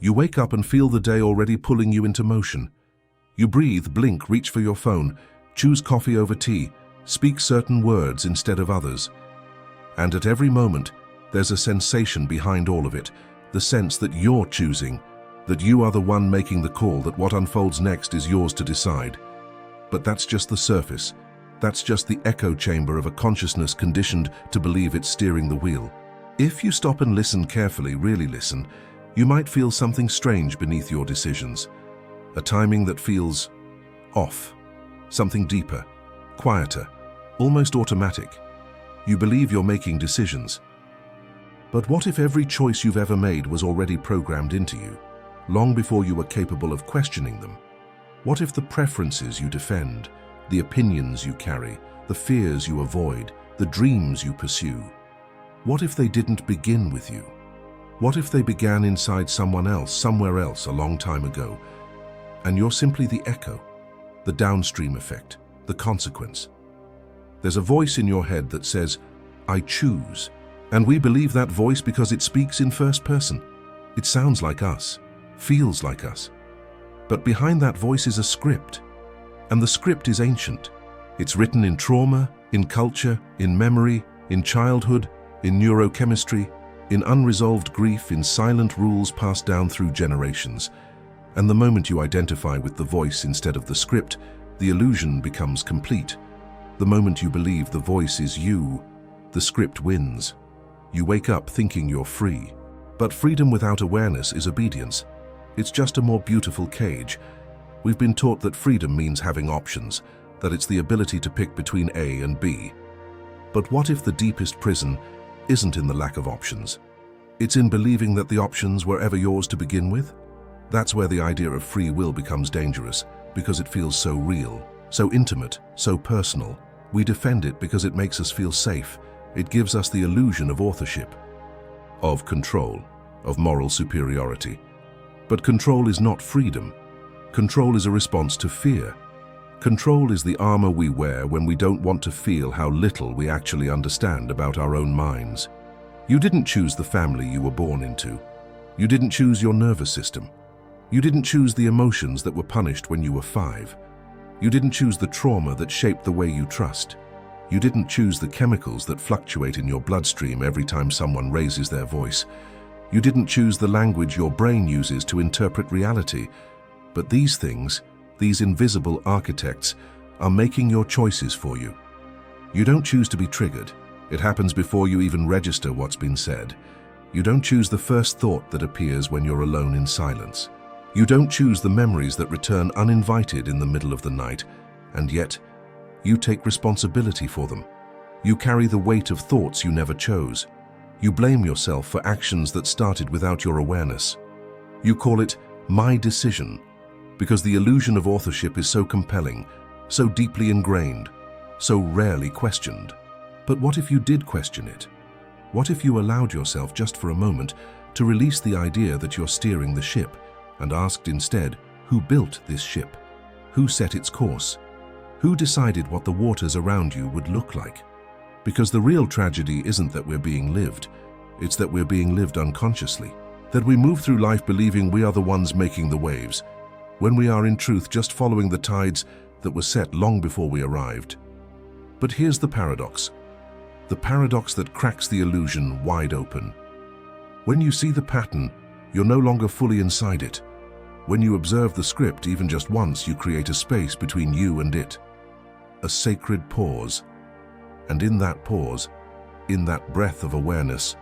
You wake up and feel the day already pulling you into motion. You breathe, blink, reach for your phone, choose coffee over tea, speak certain words instead of others. And at every moment, there's a sensation behind all of it, the sense that you're choosing, that you are the one making the call, that what unfolds next is yours to decide. But that's just the surface. That's just the echo chamber of a consciousness conditioned to believe it's steering the wheel. If you stop and listen carefully, really listen, you might feel something strange beneath your decisions. A timing that feels off. Something deeper, quieter, almost automatic. You believe you're making decisions. But what if every choice you've ever made was already programmed into you, long before you were capable of questioning them? What if the preferences you defend, the opinions you carry, the fears you avoid, the dreams you pursue, what if they didn't begin with you? What if they began inside someone else, somewhere else, a long time ago, and you're simply the echo, the downstream effect, the consequence? There's a voice in your head that says, "I choose," and we believe that voice because it speaks in first person. It sounds like us, feels like us. But behind that voice is a script, and the script is ancient. It's written in trauma, in culture, in memory, in childhood, in neurochemistry, in unresolved grief, in silent rules passed down through generations. And the moment you identify with the voice instead of the script, the illusion becomes complete. The moment you believe the voice is you, the script wins. You wake up thinking you're free. But freedom without awareness is obedience. It's just a more beautiful cage. We've been taught that freedom means having options, that it's the ability to pick between A and B. But what if the deepest prison isn't in the lack of options? It's in believing that the options were ever yours to begin with? That's where the idea of free will becomes dangerous, because it feels so real, so intimate, so personal. We defend it because it makes us feel safe. It gives us the illusion of authorship, of control, of moral superiority. But control is not freedom. Control is a response to fear. Control is the armor we wear when we don't want to feel how little we actually understand about our own minds. You didn't choose the family you were born into. You didn't choose your nervous system. You didn't choose the emotions that were punished when you were 5. You didn't choose the trauma that shaped the way you trust. You didn't choose the chemicals that fluctuate in your bloodstream every time someone raises their voice. You didn't choose the language your brain uses to interpret reality. But these things, these invisible architects, are making your choices for you. You don't choose to be triggered. It happens before you even register what's been said. You don't choose the first thought that appears when you're alone in silence. You don't choose the memories that return uninvited in the middle of the night, and yet, you take responsibility for them. You carry the weight of thoughts you never chose. You blame yourself for actions that started without your awareness. You call it my decision, because the illusion of authorship is so compelling, so deeply ingrained, so rarely questioned. But what if you did question it? What if you allowed yourself just for a moment to release the idea that you're steering the ship and asked instead, who built this ship? Who set its course? Who decided what the waters around you would look like? Because the real tragedy isn't that we're being lived, it's that we're being lived unconsciously. That we move through life believing we are the ones making the waves, when we are in truth just following the tides that were set long before we arrived. But here's the paradox that cracks the illusion wide open. When you see the pattern, you're no longer fully inside it. When you observe the script even just once, you create a space between you and it. A sacred pause. And in that pause, in that breath of awareness,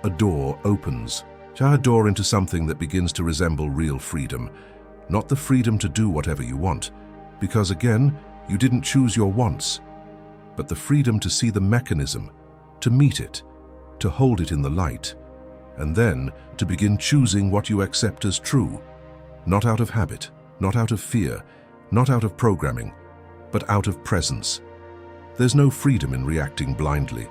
a door opens. A door into something that begins to resemble real freedom. Not the freedom to do whatever you want, because again, you didn't choose your wants, but the freedom to see the mechanism, to meet it, to hold it in the light, and then to begin choosing what you accept as true, not out of habit, not out of fear, not out of programming, but out of presence. There's no freedom in reacting blindly.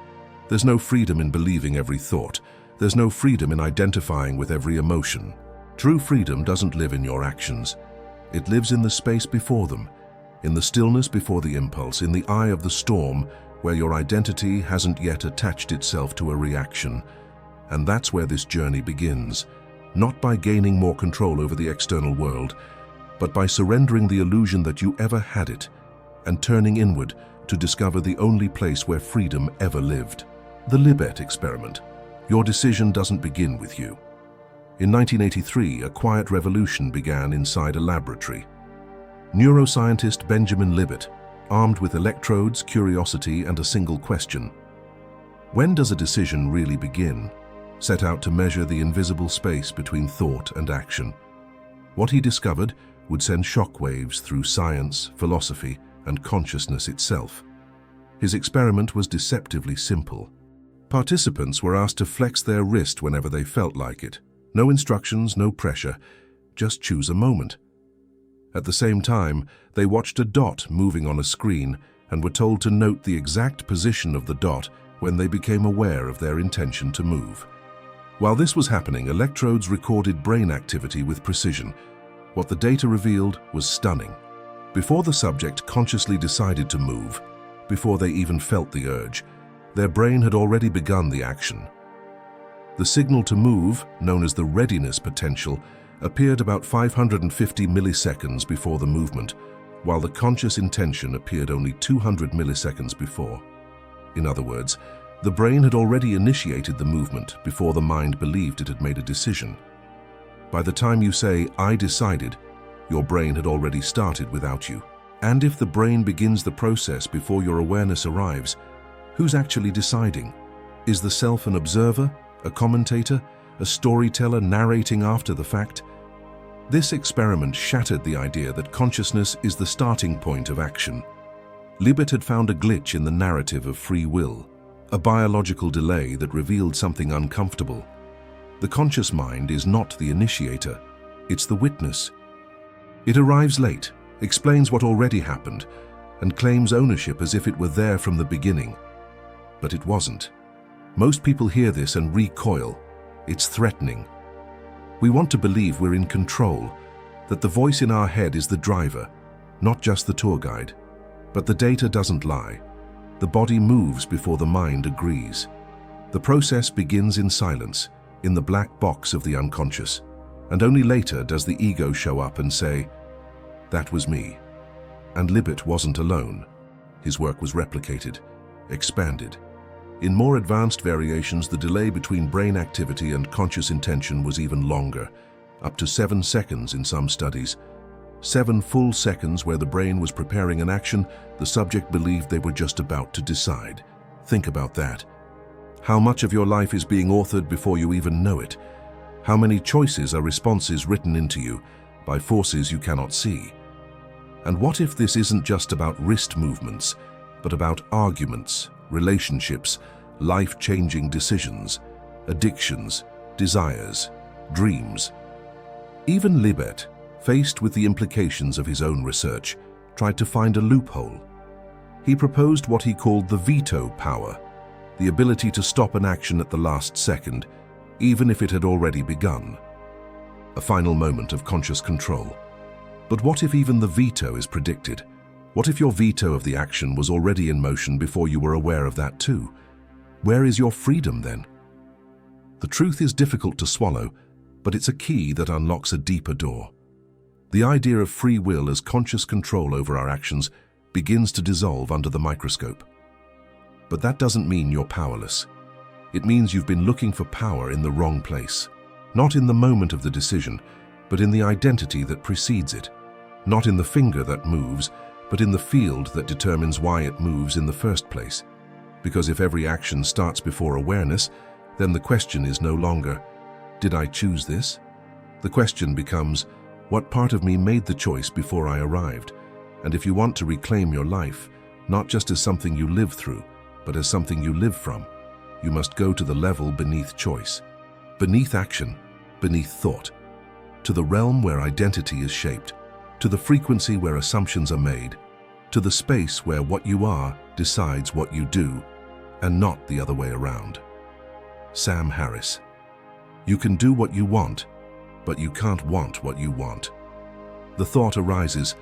There's no freedom in believing every thought. There's no freedom in identifying with every emotion. True freedom doesn't live in your actions. It lives in the space before them, in the stillness before the impulse, in the eye of the storm where your identity hasn't yet attached itself to a reaction. And that's where this journey begins. not by gaining more control over the external world, but by surrendering the illusion that you ever had it and turning inward to discover the only place where freedom ever lived. The Libet experiment. Your decision doesn't begin with you. In 1983, a quiet revolution began inside a laboratory. Neuroscientist Benjamin Libet, armed with electrodes, curiosity, and a single question. When does a decision really begin? Set out to measure the invisible space between thought and action. What he discovered would send shockwaves through science, philosophy, and consciousness itself. His experiment was deceptively simple. Participants were asked to flex their wrist whenever they felt like it. No instructions, no pressure, just choose a moment. At the same time, they watched a dot moving on a screen and were told to note the exact position of the dot when they became aware of their intention to move. While this was happening, electrodes recorded brain activity with precision. What the data revealed was stunning. Before the subject consciously decided to move, before they even felt the urge, their brain had already begun the action. The signal to move, known as the readiness potential, appeared about 550 milliseconds before the movement, while the conscious intention appeared only 200 milliseconds before. In other words, the brain had already initiated the movement before the mind believed it had made a decision. By the time you say, "I decided," your brain had already started without you. And if the brain begins the process before your awareness arrives, who's actually deciding? Is the self an observer, a commentator, a storyteller narrating after the fact? This experiment shattered the idea that consciousness is the starting point of action. Libet had found a glitch in the narrative of free will, a biological delay that revealed something uncomfortable. The conscious mind is not the initiator, it's the witness. It arrives late, explains what already happened, and claims ownership as if it were there from the beginning. But it wasn't. Most people hear this and recoil. It's threatening. We want to believe we're in control, that the voice in our head is the driver, not just the tour guide. But the data doesn't lie. The body moves before the mind agrees. The process begins in silence, in the black box of the unconscious, and only later does the ego show up and say, "That was me." And Libet wasn't alone. His work was replicated, expanded. In more advanced variations, the delay between brain activity and conscious intention was even longer, up to 7 seconds in some studies. 7 full seconds where the brain was preparing an action the subject believed they were just about to decide. Think about that. How much of your life is being authored before you even know it? How many choices are responses written into you by forces you cannot see? And what if this isn't just about wrist movements, but about arguments, relationships, life-changing decisions, addictions, desires, dreams? Even Libet, faced with the implications of his own research, tried to find a loophole. He proposed what he called the veto power, the ability to stop an action at the last second, even if it had already begun. A final moment of conscious control. But what if even the veto is predicted? What if your veto of the action was already in motion before you were aware of that too? Where is your freedom then? The truth is difficult to swallow, but it's a key that unlocks a deeper door. The idea of free will as conscious control over our actions begins to dissolve under the microscope. But that doesn't mean you're powerless. It means you've been looking for power in the wrong place. Not in the moment of the decision, but in the identity that precedes it. Not in the finger that moves, but in the field that determines why it moves in the first place. Because if every action starts before awareness, then the question is no longer, "Did I choose this?" The question becomes, what part of me made the choice before I arrived? And if you want to reclaim your life, not just as something you live through, but as something you live from, you must go to the level beneath choice, beneath action, beneath thought, to the realm where identity is shaped, to the frequency where assumptions are made, to the space where what you are decides what you do, and not the other way around. Sam Harris. You can do what you want, but you can't want what you want. The thought arises,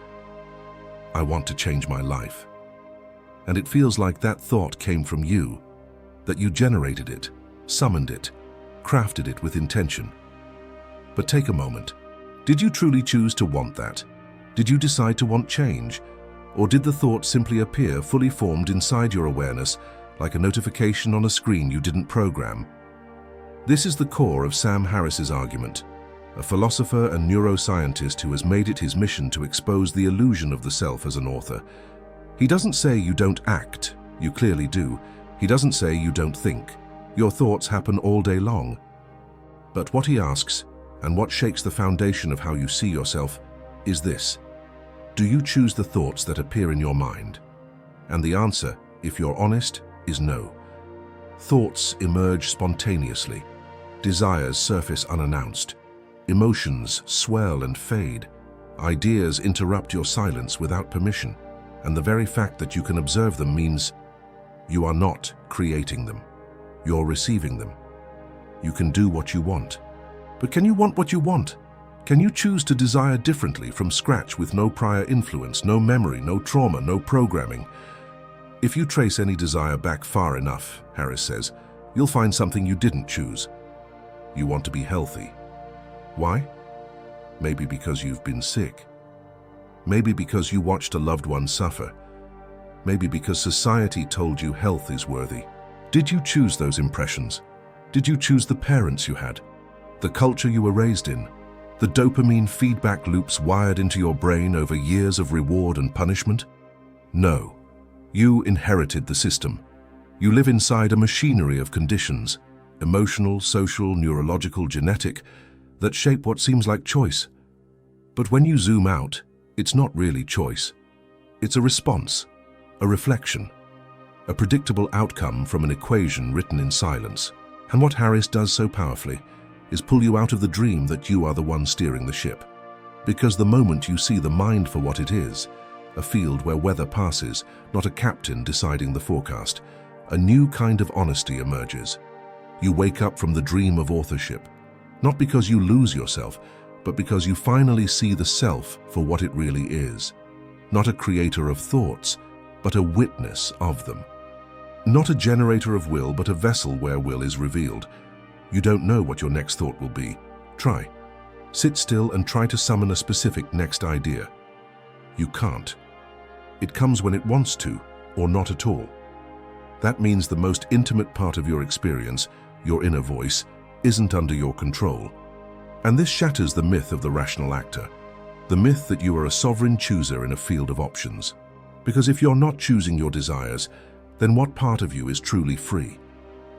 "I want to change my life." And it feels like that thought came from you, that you generated it, summoned it, crafted it with intention. But take a moment. Did you truly choose to want that? Did you decide to want change? Or did the thought simply appear fully formed inside your awareness, like a notification on a screen you didn't program? This is the core of Sam Harris's argument, a philosopher and neuroscientist who has made it his mission to expose the illusion of the self as an author. He doesn't say you don't act, you clearly do. He doesn't say you don't think. Your thoughts happen all day long. But what he asks, and what shakes the foundation of how you see yourself, is this: do you choose the thoughts that appear in your mind? And the answer, if you're honest, is no. Thoughts emerge spontaneously. Desires surface unannounced. Emotions swell and fade. Ideas interrupt your silence without permission. And the very fact that you can observe them means you are not creating them. You're receiving them. You can do what you want. But can you want what you want? Can you choose to desire differently from scratch with no prior influence, no memory, no trauma, no programming? If you trace any desire back far enough, Harris says, you'll find something you didn't choose. You want to be healthy. Why? Maybe because you've been sick. Maybe because you watched a loved one suffer. Maybe because society told you health is worthy. Did you choose those impressions? Did you choose the parents you had? The culture you were raised in? The dopamine feedback loops wired into your brain over years of reward and punishment? No. You inherited the system. You live inside a machinery of conditions, emotional, social, neurological, genetic, that shape what seems like choice. But when you zoom out, it's not really choice. It's a response, a reflection, a predictable outcome from an equation written in silence. And what Harris does so powerfully is pull you out of the dream that you are the one steering the ship. Because the moment you see the mind for what it is, a field where weather passes, not a captain deciding the forecast, a new kind of honesty emerges. You wake up from the dream of authorship, not because you lose yourself, but because you finally see the self for what it really is. Not a creator of thoughts, but a witness of them. Not a generator of will, but a vessel where will is revealed. You don't know what your next thought will be. Try. Sit still and try to summon a specific next idea. You can't. It comes when it wants to, or not at all. That means the most intimate part of your experience, your inner voice, isn't under your control. And this shatters the myth of the rational actor, the myth that you are a sovereign chooser in a field of options. Because if you're not choosing your desires, then what part of you is truly free?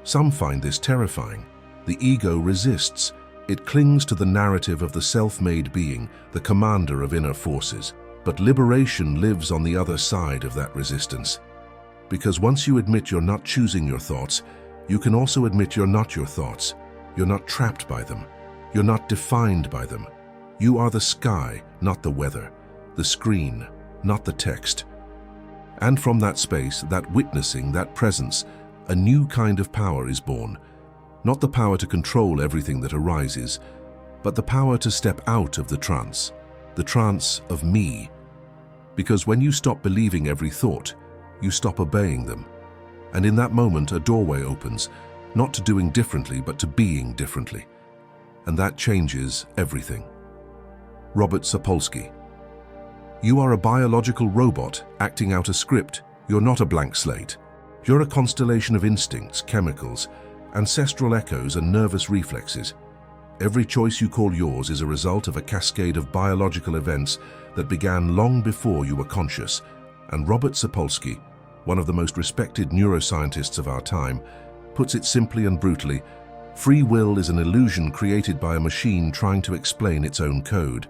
Some find this terrifying. The ego resists. It clings to the narrative of the self-made being, the commander of inner forces. But liberation lives on the other side of that resistance. Because once you admit you're not choosing your thoughts, you can also admit you're not your thoughts. You're not trapped by them. You're not defined by them. You are the sky, not the weather. The screen, not the text. And from that space, that witnessing, that presence, a new kind of power is born. Not the power to control everything that arises, but the power to step out of the trance of me. Because when you stop believing every thought, you stop obeying them. And in that moment, a doorway opens, not to doing differently, but to being differently. And that changes everything. Robert Sapolsky. You are a biological robot acting out a script. You're not a blank slate. You're a constellation of instincts, chemicals, ancestral echoes, and nervous reflexes. Every choice you call yours is a result of a cascade of biological events that began long before you were conscious. And Robert Sapolsky, one of the most respected neuroscientists of our time, puts it simply and brutally: free will is an illusion created by a machine trying to explain its own code.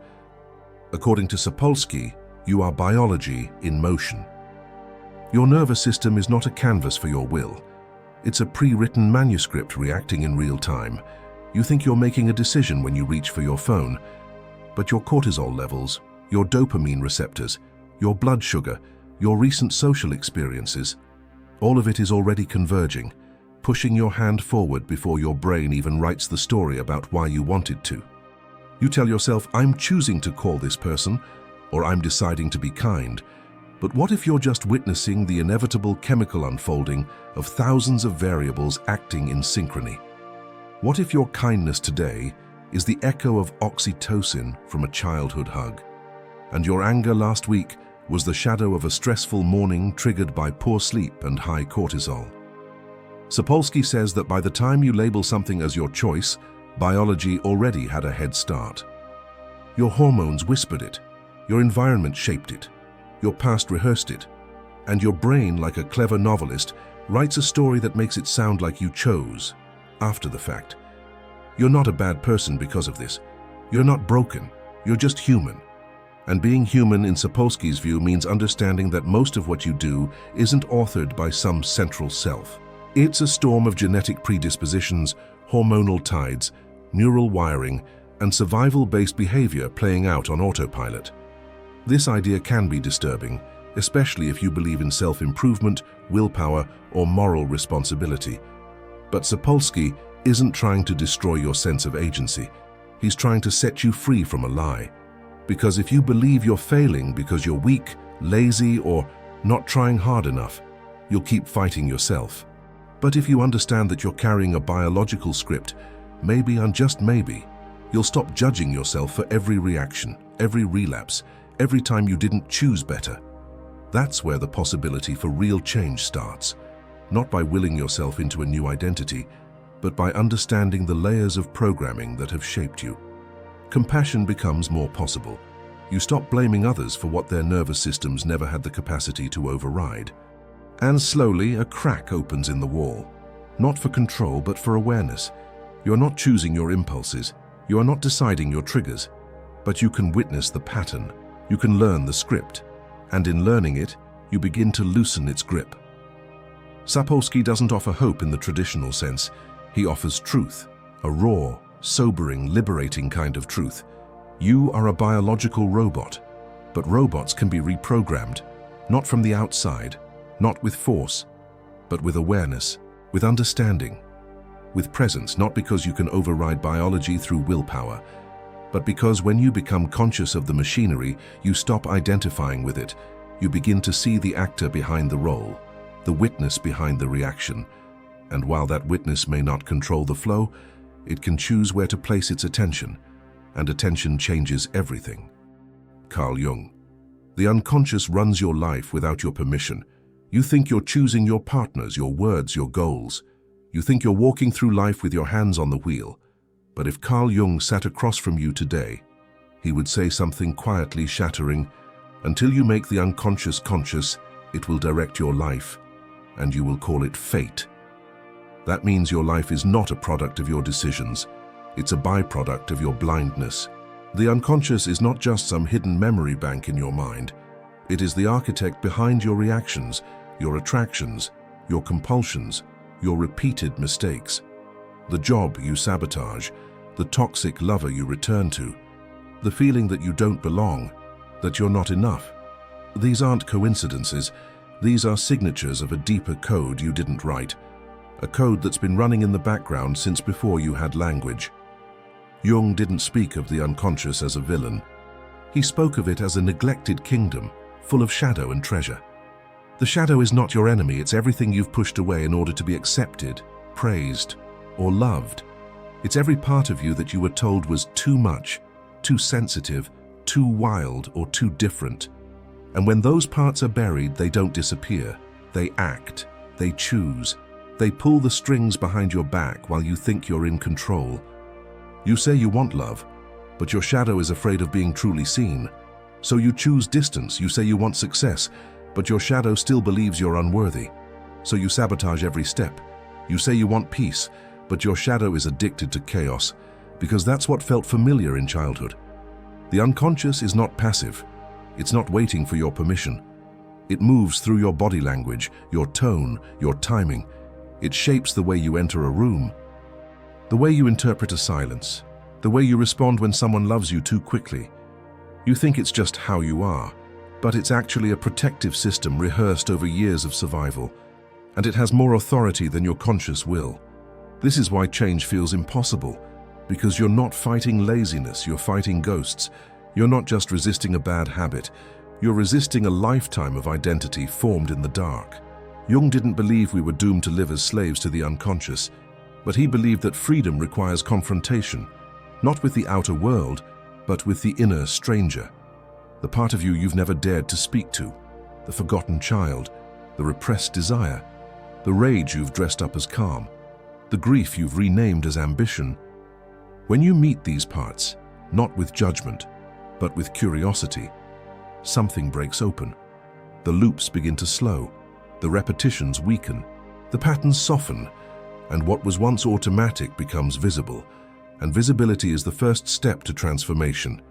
According to Sapolsky, you are biology in motion. Your nervous system is not a canvas for your will. It's a pre-written manuscript reacting in real time. You think you're making a decision when you reach for your phone, but your cortisol levels, your dopamine receptors, your blood sugar, your recent social experiences, all of it is already converging, pushing your hand forward before your brain even writes the story about why you wanted to. You tell yourself, I'm choosing to call this person, or I'm deciding to be kind. But what if you're just witnessing the inevitable chemical unfolding of thousands of variables acting in synchrony? What if your kindness today is the echo of oxytocin from a childhood hug. And your anger last week was the shadow of a stressful morning triggered by poor sleep and high cortisol. Sapolsky says that by the time you label something as your choice, biology already had a head start. Your hormones whispered it, your environment shaped it, your past rehearsed it, and your brain, like a clever novelist, writes a story that makes it sound like you chose, after the fact. You're not a bad person because of this. You're not broken, you're just human. And being human in Sapolsky's view means understanding that most of what you do isn't authored by some central self. It's a storm of genetic predispositions, hormonal tides, neural wiring, and survival-based behavior playing out on autopilot. This idea can be disturbing, especially if you believe in self-improvement, willpower, or moral responsibility. But Sapolsky isn't trying to destroy your sense of agency. He's trying to set you free from a lie. Because if you believe you're failing because you're weak, lazy, or not trying hard enough, you'll keep fighting yourself. But if you understand that you're carrying a biological script, maybe and just maybe, you'll stop judging yourself for every reaction, every relapse, every time you didn't choose better. That's where the possibility for real change starts, not by willing yourself into a new identity, but by understanding the layers of programming that have shaped you. Compassion becomes more possible. You stop blaming others for what their nervous systems never had the capacity to override. And slowly, a crack opens in the wall. Not for control, but for awareness. You're not choosing your impulses. You are not deciding your triggers. But you can witness the pattern. You can learn the script. And in learning it, you begin to loosen its grip. Sapolsky doesn't offer hope in the traditional sense. He offers truth, a raw, sobering, liberating kind of truth. You are a biological robot, but robots can be reprogrammed, not from the outside, not with force, but with awareness, with understanding, with presence, not because you can override biology through willpower, but because when you become conscious of the machinery, you stop identifying with it. You begin to see the actor behind the role, the witness behind the reaction. And while that witness may not control the flow, it can choose where to place its attention, and attention changes everything. Carl Jung. The unconscious runs your life without your permission. You think you're choosing your partners, your words, your goals. You think you're walking through life with your hands on the wheel. But if Carl Jung sat across from you today, he would say something quietly shattering. Until you make the unconscious conscious, it will direct your life, and you will call it fate. That means your life is not a product of your decisions. It's a byproduct of your blindness. The unconscious is not just some hidden memory bank in your mind. It is the architect behind your reactions, your attractions, your compulsions, your repeated mistakes. The job you sabotage, the toxic lover you return to, the feeling that you don't belong, that you're not enough. These aren't coincidences. These are signatures of a deeper code you didn't write, a code that's been running in the background since before you had language. Jung didn't speak of the unconscious as a villain. He spoke of it as a neglected kingdom, full of shadow and treasure. The shadow is not your enemy, it's everything you've pushed away in order to be accepted, praised, or loved. It's every part of you that you were told was too much, too sensitive, too wild, or too different. And when those parts are buried, they don't disappear. They act, they choose, they pull the strings behind your back while you think you're in control. You say you want love, but your shadow is afraid of being truly seen. So you choose distance. You say you want success, but your shadow still believes you're unworthy. So you sabotage every step. You say you want peace, but your shadow is addicted to chaos, because that's what felt familiar in childhood. The unconscious is not passive. It's not waiting for your permission. It moves through your body language, your tone, your timing. It shapes the way you enter a room, the way you interpret a silence, the way you respond when someone loves you too quickly. You think it's just how you are, but it's actually a protective system rehearsed over years of survival, and it has more authority than your conscious will. This is why change feels impossible, because you're not fighting laziness, you're fighting ghosts. You're not just resisting a bad habit, you're resisting a lifetime of identity formed in the dark. Jung didn't believe we were doomed to live as slaves to the unconscious, but he believed that freedom requires confrontation. not with the outer world, but with the inner stranger, the part of you you've never dared to speak to, the forgotten child, the repressed desire, the rage you've dressed up as calm, the grief you've renamed as ambition. When you meet these parts, not with judgment, but with curiosity, something breaks open. The loops begin to slow, the repetitions weaken, the patterns soften, and what was once automatic becomes visible. And visibility is the first step to transformation.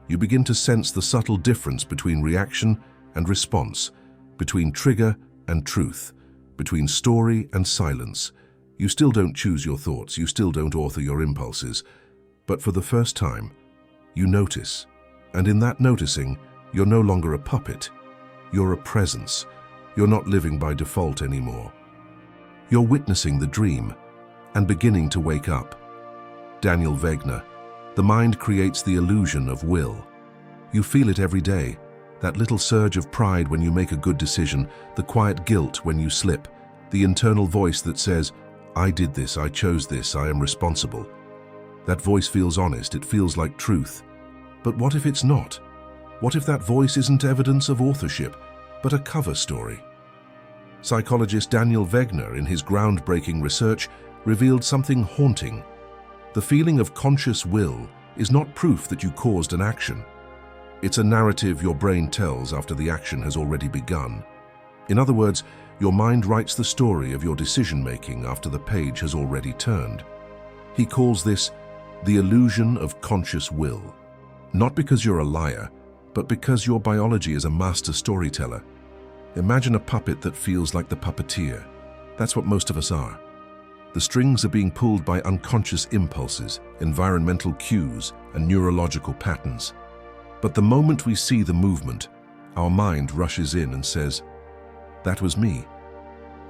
You begin to sense the subtle difference between reaction and response, between trigger and truth, between story and silence. You still don't choose your thoughts, you still don't author your impulses, but for the first time, you notice. And in that noticing, you're no longer a puppet. You're a presence. You're not living by default anymore. You're witnessing the dream and beginning to wake up. Daniel Wegner, the mind creates the illusion of will. You feel it every day, that little surge of pride when you make a good decision, the quiet guilt when you slip, the internal voice that says, I did this, I chose this, I am responsible. That voice feels honest, it feels like truth. But what if it's not? What if that voice isn't evidence of authorship, but a cover story? Psychologist Daniel Wegner, in his groundbreaking research, revealed something haunting. The feeling of conscious will is not proof that you caused an action. It's a narrative your brain tells after the action has already begun. In other words, your mind writes the story of your decision-making after the page has already turned. He calls this the illusion of conscious will. Not because you're a liar, but because your biology is a master storyteller. Imagine a puppet that feels like the puppeteer. That's what most of us are. The strings are being pulled by unconscious impulses, environmental cues, and neurological patterns. But the moment we see the movement, our mind rushes in and says, that was me.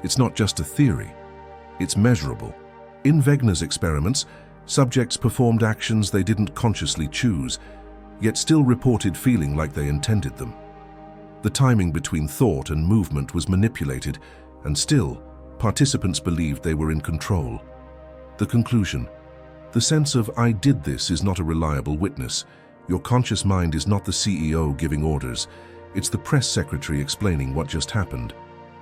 It's not just a theory, it's measurable. In Wegner's experiments, subjects performed actions they didn't consciously choose, yet still reported feeling like they intended them. The timing between thought and movement was manipulated, and still, participants believed they were in control. The conclusion: the sense of I did this is not a reliable witness. Your conscious mind is not the CEO giving orders. It's the press secretary explaining what just happened.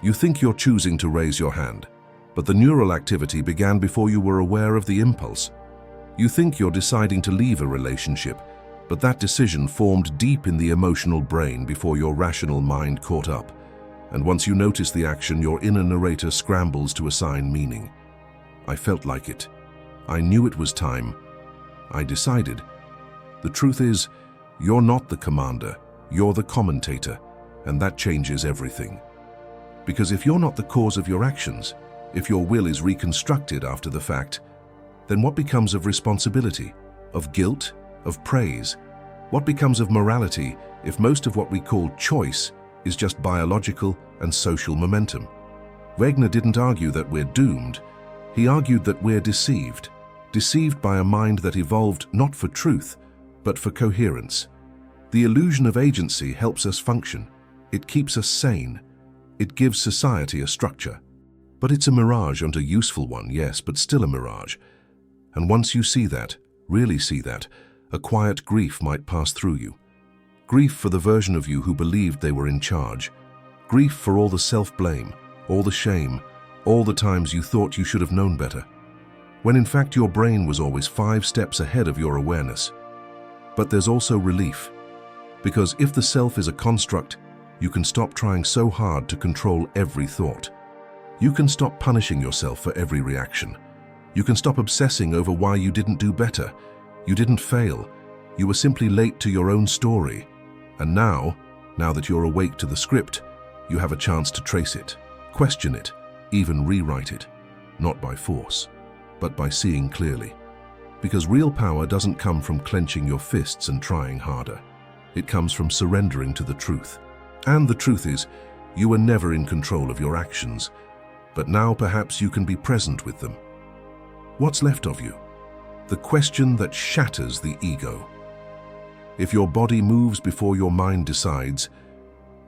You think you're choosing to raise your hand, but the neural activity began before you were aware of the impulse. You think you're deciding to leave a relationship, but that decision formed deep in the emotional brain before your rational mind caught up. And once you notice the action, your inner narrator scrambles to assign meaning. I felt like it. I knew it was time. I decided. The truth is, you're not the commander, you're the commentator, and that changes everything. Because if you're not the cause of your actions, if your will is reconstructed after the fact, then what becomes of responsibility, of guilt, of praise? What becomes of morality if most of what we call choice is just biological and social momentum? Wegner didn't argue that we're doomed. He argued that we're deceived by a mind that evolved not for truth, but for coherence. The illusion of agency helps us function. It keeps us sane. It gives society a structure. But it's a mirage, and a useful one, yes, but still a mirage. And once you see that, really see that, a quiet grief might pass through you. Grief for the version of you who believed they were in charge. Grief for all the self-blame, all the shame, all the times you thought you should have known better, when in fact your brain was always 5 steps ahead of your awareness. But there's also relief, because if the self is a construct, you can stop trying so hard to control every thought. You can stop punishing yourself for every reaction. You can stop obsessing over why you didn't do better. You didn't fail. You were simply late to your own story. And now that you're awake to the script, you have a chance to trace it, question it, even rewrite it, not by force, but by seeing clearly. Because real power doesn't come from clenching your fists and trying harder. It comes from surrendering to the truth. And the truth is, you were never in control of your actions, but now perhaps you can be present with them. What's left of you? The question that shatters the ego. If your body moves before your mind decides,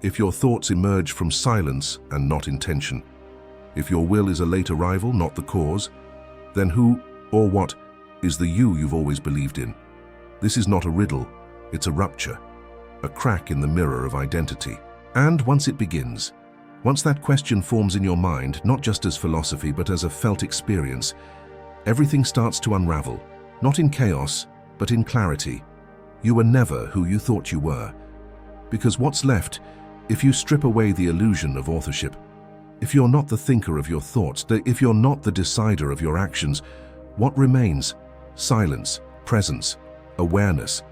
if your thoughts emerge from silence and not intention, if your will is a late arrival, not the cause, then who or what is the you you've always believed in. This is not a riddle, it's a rupture, a crack in the mirror of identity. And once it begins, once that question forms in your mind, not just as philosophy but as a felt experience, everything starts to unravel, not in chaos, but in clarity. You were never who you thought you were. Because what's left, if you strip away the illusion of authorship, if you're not the thinker of your thoughts, if you're not the decider of your actions, what remains? Silence, presence, awareness.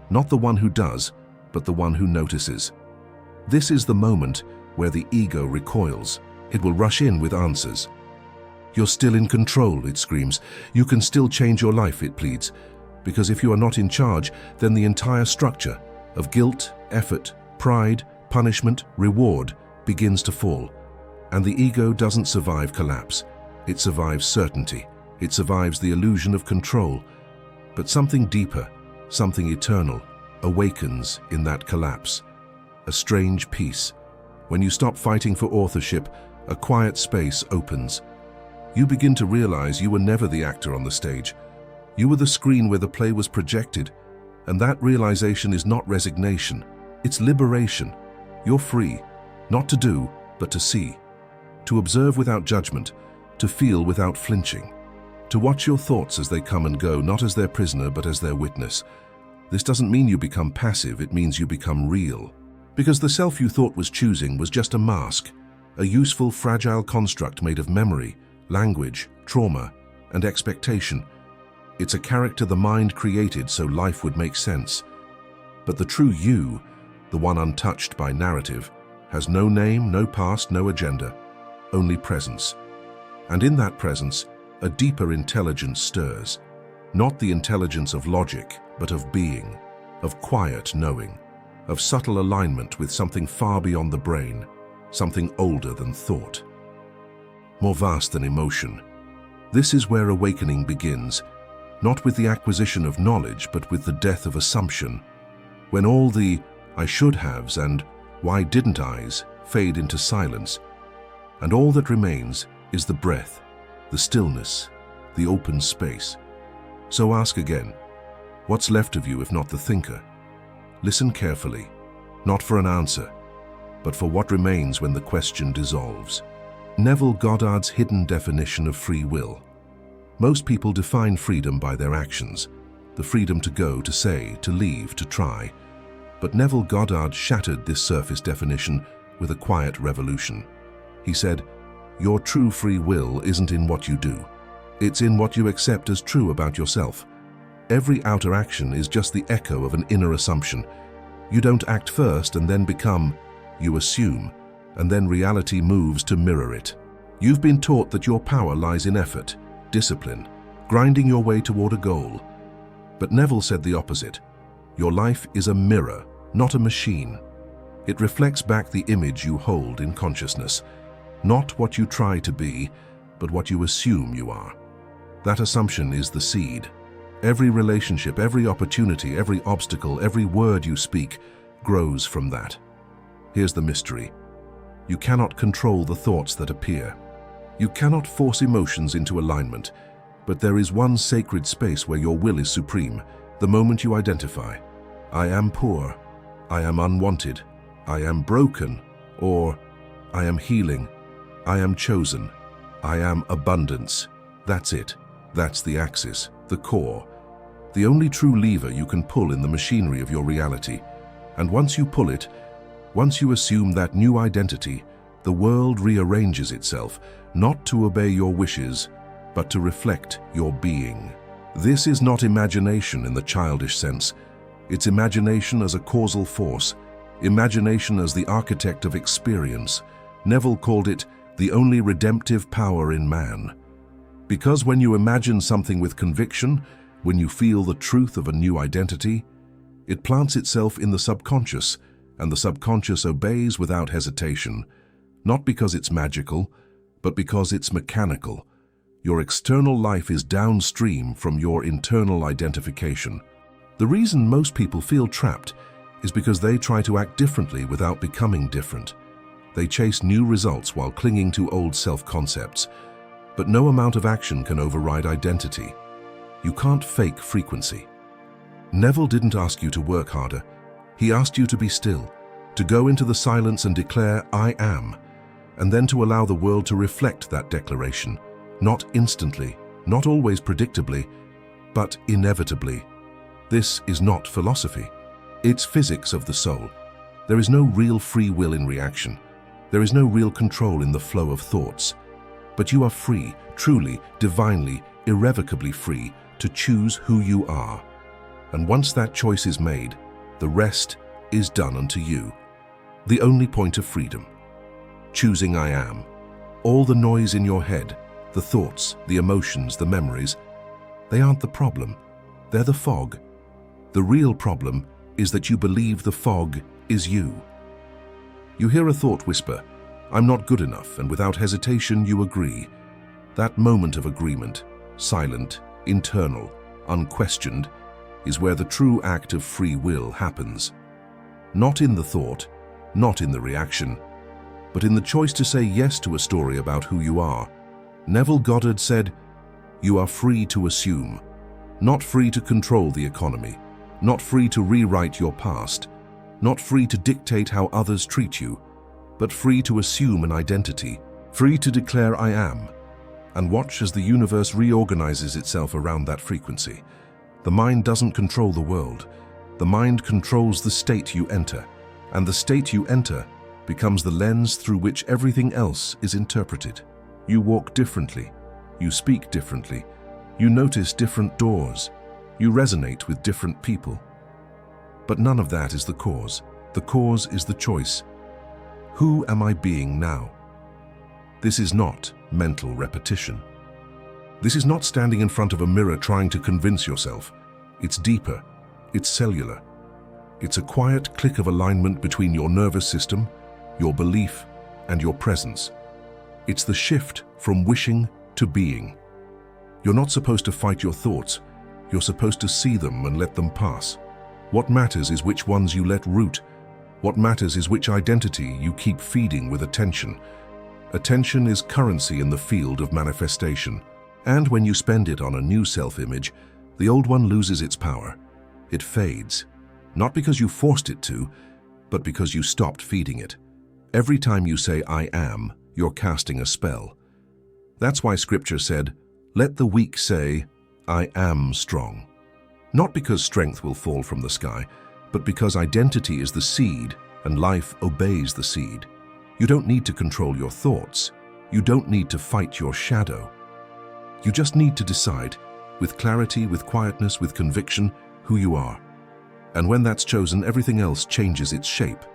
Not the one who does, but the one who notices. This is the moment where the ego recoils. It will rush in with answers. You're still in control, it screams. You can still change your life, it pleads. Because if you are not in charge, then the entire structure of guilt, effort, pride, punishment, reward begins to fall. And the ego doesn't survive collapse. It survives certainty. It survives the illusion of control. But something deeper, something eternal, awakens in that collapse. A strange peace. When you stop fighting for authorship, a quiet space opens. You begin to realize you were never the actor on the stage. You were the screen where the play was projected. And that realization is not resignation. It's liberation. You're free, not to do, but to see. To observe without judgment, to feel without flinching. To watch your thoughts as they come and go, not as their prisoner, but as their witness. This doesn't mean you become passive, it means you become real. Because the self you thought was choosing was just a mask, a useful, fragile construct made of memory, language, trauma, and expectation. It's a character the mind created so life would make sense. But the true you, the one untouched by narrative, has no name, no past, no agenda, only presence. And in that presence, a deeper intelligence stirs. Not the intelligence of logic, but of being, of quiet knowing, of subtle alignment with something far beyond the brain, something older than thought, more vast than emotion. This is where awakening begins, not with the acquisition of knowledge, but with the death of assumption, when all the I should haves and why didn't I's fade into silence, and all that remains is the breath, the stillness, the open space. So ask again, what's left of you if not the thinker? Listen carefully, not for an answer, but for what remains when the question dissolves. Neville Goddard's hidden definition of free will. Most people define freedom by their actions, the freedom to go, to say, to leave, to try. But Neville Goddard shattered this surface definition with a quiet revolution. He said, your true free will isn't in what you do. It's in what you accept as true about yourself. Every outer action is just the echo of an inner assumption. You don't act first and then become, you assume, and then reality moves to mirror it. You've been taught that your power lies in effort, discipline, grinding your way toward a goal. But Neville said the opposite. Your life is a mirror, not a machine. It reflects back the image you hold in consciousness, not what you try to be, but what you assume you are. That assumption is the seed. Every relationship, every opportunity, every obstacle, every word you speak grows from that. Here's the mystery. You cannot control the thoughts that appear. You cannot force emotions into alignment, but there is one sacred space where your will is supreme, the moment you identify. I am poor, I am unwanted, I am broken, or I am healing, I am chosen, I am abundance. That's it. That's the axis, the core. The only true lever you can pull in the machinery of your reality. And once you pull it, once you assume that new identity, the world rearranges itself, not to obey your wishes, but to reflect your being. This is not imagination in the childish sense. It's imagination as a causal force, imagination as the architect of experience. Neville called it the only redemptive power in man. Because when you imagine something with conviction, when you feel the truth of a new identity, it plants itself in the subconscious, and the subconscious obeys without hesitation, not because it's magical, but because it's mechanical. Your external life is downstream from your internal identification. The reason most people feel trapped is because they try to act differently without becoming different. They chase new results while clinging to old self-concepts, but no amount of action can override identity. You can't fake frequency. Neville didn't ask you to work harder. He asked you to be still, to go into the silence and declare, "I am," and then to allow the world to reflect that declaration, not instantly, not always predictably, but inevitably. This is not philosophy. It's physics of the soul. There is no real free will in reaction. There is no real control in the flow of thoughts. But you are free, truly, divinely, irrevocably free to choose who you are. And once that choice is made, the rest is done unto you. The only point of freedom. Choosing I am. All the noise in your head, the thoughts, the emotions, the memories, they aren't the problem. They're the fog. The real problem is that you believe the fog is you. You hear a thought whisper, "I'm not good enough," and without hesitation you agree. That moment of agreement, silent, internal, unquestioned, is where the true act of free will happens. Not in the thought, not in the reaction, but in the choice to say yes to a story about who you are. Neville Goddard said, "You are free to assume, not free to control the economy, not free to rewrite your past, not free to dictate how others treat you, but free to assume an identity, free to declare I am, and watch as the universe reorganizes itself around that frequency." The mind doesn't control the world. The mind controls the state you enter, and the state you enter becomes the lens through which everything else is interpreted. You walk differently. You speak differently. You notice different doors. You resonate with different people. But none of that is the cause. The cause is the choice. Who am I being now? This is not mental repetition. This is not standing in front of a mirror trying to convince yourself. It's deeper. It's cellular. It's a quiet click of alignment between your nervous system, your belief, and your presence. It's the shift from wishing to being. You're not supposed to fight your thoughts. You're supposed to see them and let them pass. What matters is which ones you let root. What matters is which identity you keep feeding with attention. Attention is currency in the field of manifestation. And when you spend it on a new self-image, the old one loses its power. It fades. Not because you forced it to, but because you stopped feeding it. Every time you say I am, you're casting a spell. That's why Scripture said, "Let the weak say, I am strong." Not because strength will fall from the sky, but because identity is the seed and life obeys the seed. You don't need to control your thoughts. You don't need to fight your shadow. You just need to decide, with clarity, with quietness, with conviction, who you are. And when that's chosen, everything else changes its shape.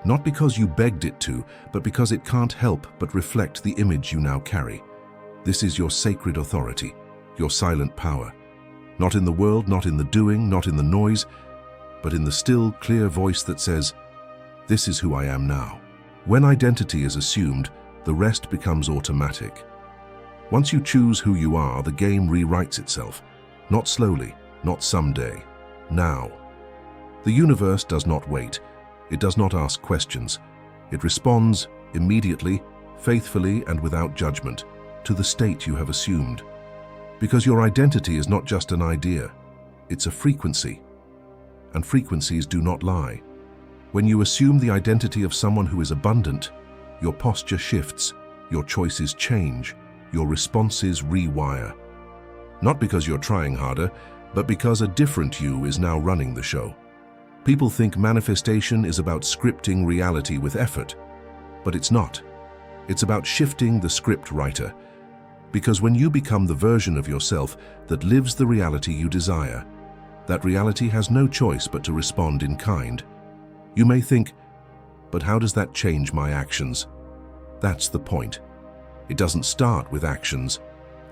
Not because you begged it to, but because it can't help but reflect the image you now carry. This is your sacred authority, your silent power. Not in the world, not in the doing, not in the noise, but in the still, clear voice that says, "This is who I am now." When identity is assumed, the rest becomes automatic. Once you choose who you are, the game rewrites itself. Not slowly, not someday, now. The universe does not wait. It does not ask questions. It responds immediately, faithfully, and without judgment to the state you have assumed. Because your identity is not just an idea, it's a frequency. And frequencies do not lie. When you assume the identity of someone who is abundant, your posture shifts, your choices change, your responses rewire. Not because you're trying harder, but because a different you is now running the show. People think manifestation is about scripting reality with effort, but it's not. It's about shifting the script writer. Because when you become the version of yourself that lives the reality you desire, that reality has no choice but to respond in kind. You may think, but how does that change my actions? That's the point. It doesn't start with actions.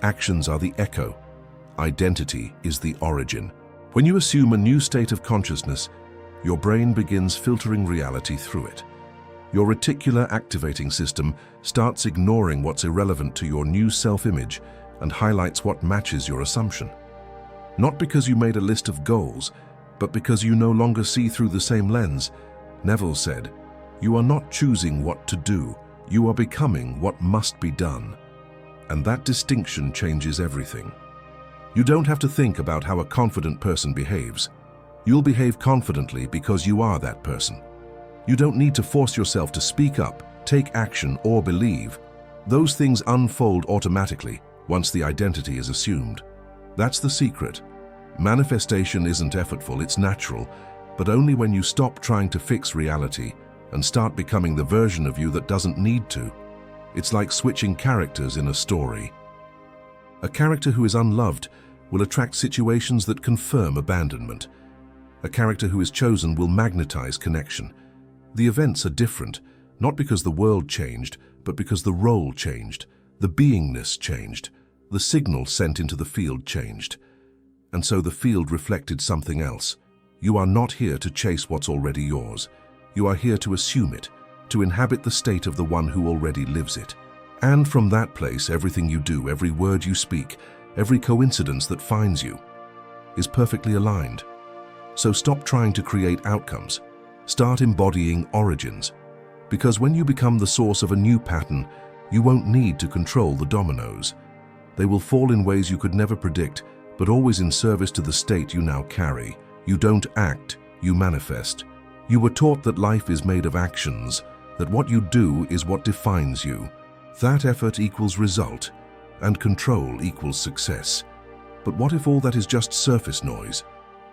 Actions are the echo. Identity is the origin. When you assume a new state of consciousness, your brain begins filtering reality through it. Your reticular activating system starts ignoring what's irrelevant to your new self-image and highlights what matches your assumption. Not because you made a list of goals, but because you no longer see through the same lens. Neville said, "You are not choosing what to do, you are becoming what must be done." And that distinction changes everything. You don't have to think about how a confident person behaves. You'll behave confidently because you are that person. You don't need to force yourself to speak up, take action, or believe. Those things unfold automatically once the identity is assumed. That's the secret. Manifestation isn't effortful, it's natural, but only when you stop trying to fix reality and start becoming the version of you that doesn't need to. It's like switching characters in a story. A character who is unloved will attract situations that confirm abandonment. A character who is chosen will magnetize connection. The events are different, not because the world changed, but because the role changed, the beingness changed, the signal sent into the field changed. And so the field reflected something else. You are not here to chase what's already yours. You are here to assume it, to inhabit the state of the one who already lives it. And from that place, everything you do, every word you speak, every coincidence that finds you, is perfectly aligned. So stop trying to create outcomes. Start embodying origins. Because when you become the source of a new pattern, you won't need to control the dominoes. They will fall in ways you could never predict, but always in service to the state you now carry. You don't act, you manifest. You were taught that life is made of actions, that what you do is what defines you. That effort equals result, and control equals success. But what if all that is just surface noise?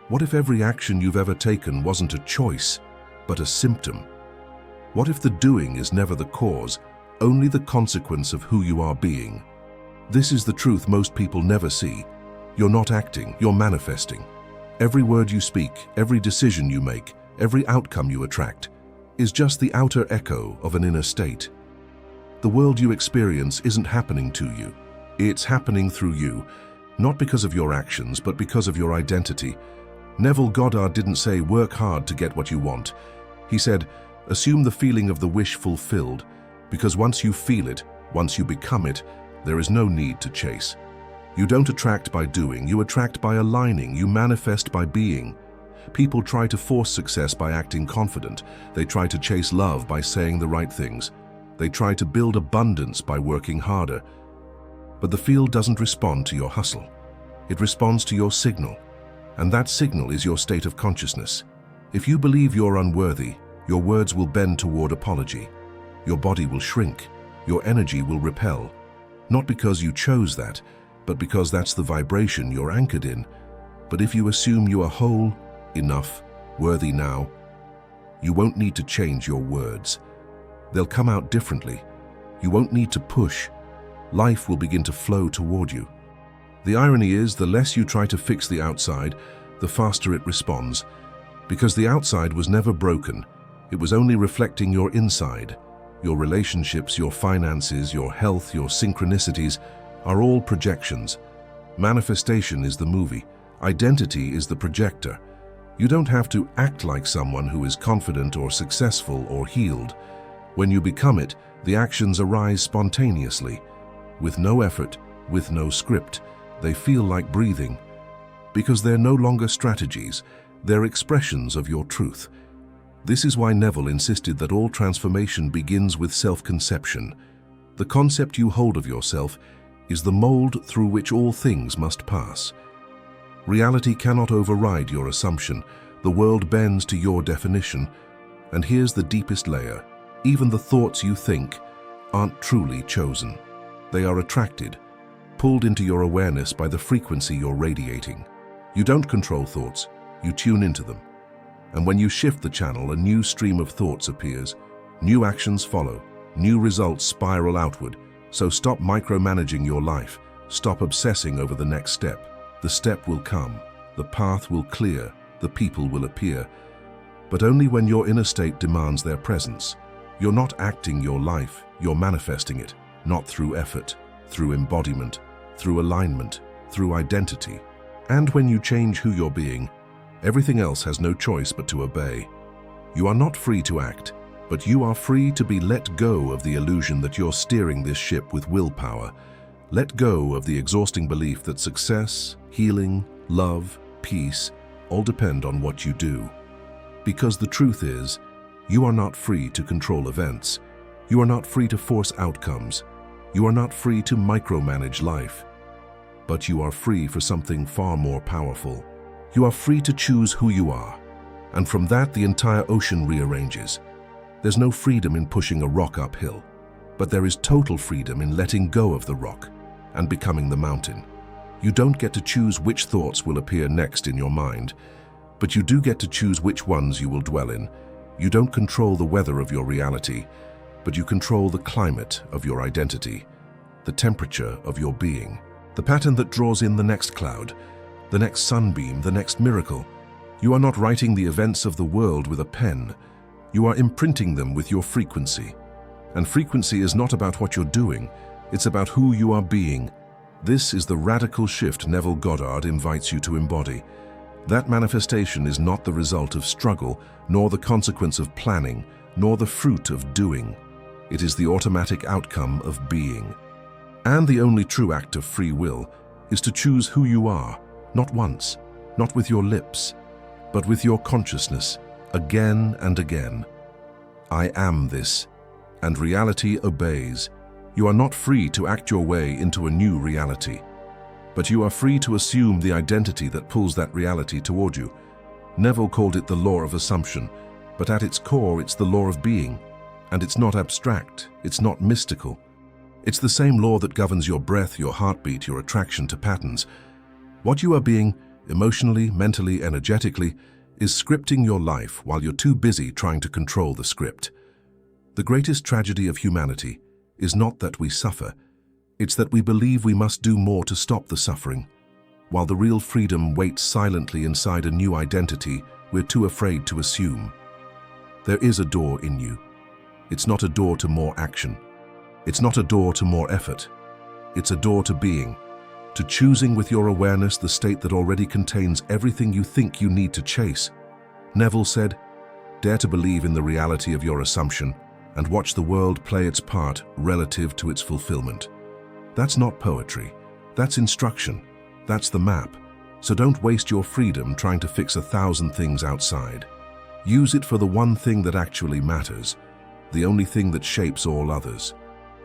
What if every action you've ever taken wasn't a choice, but a symptom? What if the doing is never the cause, only the consequence of who you are being? This is the truth most people never see. You're not acting, you're manifesting. Every word you speak, every decision you make, every outcome you attract, is just the outer echo of an inner state. The world you experience isn't happening to you. It's happening through you, not because of your actions, but because of your identity. Neville Goddard didn't say, work hard to get what you want. He said, assume the feeling of the wish fulfilled, because once you feel it, once you become it, there is no need to chase. You don't attract by doing, you attract by aligning, you manifest by being. People try to force success by acting confident. They try to chase love by saying the right things. They try to build abundance by working harder. But the field doesn't respond to your hustle. It responds to your signal. And that signal is your state of consciousness. If you believe you're unworthy, your words will bend toward apology. Your body will shrink. Your energy will repel. Not because you chose that, but because that's the vibration you're anchored in. But if you assume you are whole, enough, worthy now, you won't need to change your words. They'll come out differently. You won't need to push. Life will begin to flow toward you. The irony is, the less you try to fix the outside, the faster it responds. Because the outside was never broken. It was only reflecting your inside. Your relationships, your finances, your health, your synchronicities are all projections. Manifestation is the movie. Identity is the projector. You don't have to act like someone who is confident or successful or healed. When you become it, the actions arise spontaneously. With no effort, with no script. They feel like breathing. Because they're no longer strategies, they're expressions of your truth. This is why Neville insisted that all transformation begins with self-conception. The concept you hold of yourself is the mold through which all things must pass. Reality cannot override your assumption. The world bends to your definition. And here's the deepest layer. Even the thoughts you think aren't truly chosen. They are attracted, pulled into your awareness by the frequency you're radiating. You don't control thoughts, you tune into them. And when you shift the channel, a new stream of thoughts appears. New actions follow, new results spiral outward. So stop micromanaging your life. Stop obsessing over the next step. The step will come, the path will clear, the people will appear. But only when your inner state demands their presence. You're not acting your life, you're manifesting it. Not through effort, through embodiment, through alignment, through identity. And when you change who you're being, everything else has no choice but to obey. You are not free to act, but you are free to be let go of the illusion that you're steering this ship with willpower. Let go of the exhausting belief that success, healing, love, peace, all depend on what you do. Because the truth is, you are not free to control events. You are not free to force outcomes. You are not free to micromanage life. But you are free for something far more powerful. You are free to choose who you are. And from that, the entire ocean rearranges. There's no freedom in pushing a rock uphill, but there is total freedom in letting go of the rock and becoming the mountain. You don't get to choose which thoughts will appear next in your mind, but you do get to choose which ones you will dwell in. You don't control the weather of your reality, but you control the climate of your identity, the temperature of your being, the pattern that draws in the next cloud, the next sunbeam, the next miracle. You are not writing the events of the world with a pen. You are imprinting them with your frequency. And frequency is not about what you're doing, it's about who you are being. This is the radical shift Neville Goddard invites you to embody. That manifestation is not the result of struggle, nor the consequence of planning, nor the fruit of doing. It is the automatic outcome of being. And the only true act of free will is to choose who you are, not once, not with your lips, but with your consciousness, again and again. I am this, and reality obeys. You are not free to act your way into a new reality, but you are free to assume the identity that pulls that reality toward you. Neville called it the law of assumption, but at its core it's the law of being, and it's not abstract, it's not mystical. It's the same law that governs your breath, your heartbeat, your attraction to patterns. What you are being, emotionally, mentally, energetically, is scripting your life while you're too busy trying to control the script. The greatest tragedy of humanity is not that we suffer, it's that we believe we must do more to stop the suffering. While the real freedom waits silently inside a new identity we're too afraid to assume. There is a door in you. It's not a door to more action. It's not a door to more effort. It's a door to being, to choosing with your awareness the state that already contains everything you think you need to chase. Neville said, "Dare to believe in the reality of your assumption and watch the world play its part relative to its fulfillment." That's not poetry. That's instruction. That's the map. So don't waste your freedom trying to fix 1,000 things outside. Use it for the one thing that actually matters, the only thing that shapes all others.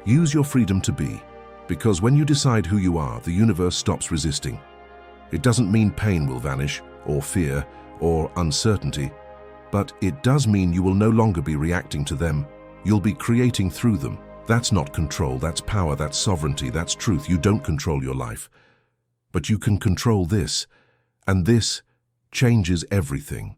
Use your freedom to be, because when you decide who you are, the universe stops resisting. It doesn't mean pain will vanish, or fear, or uncertainty, but it does mean you will no longer be reacting to them. You'll be creating through them. That's not control, that's power, that's sovereignty, that's truth. You don't control your life, but you can control this, and this changes everything.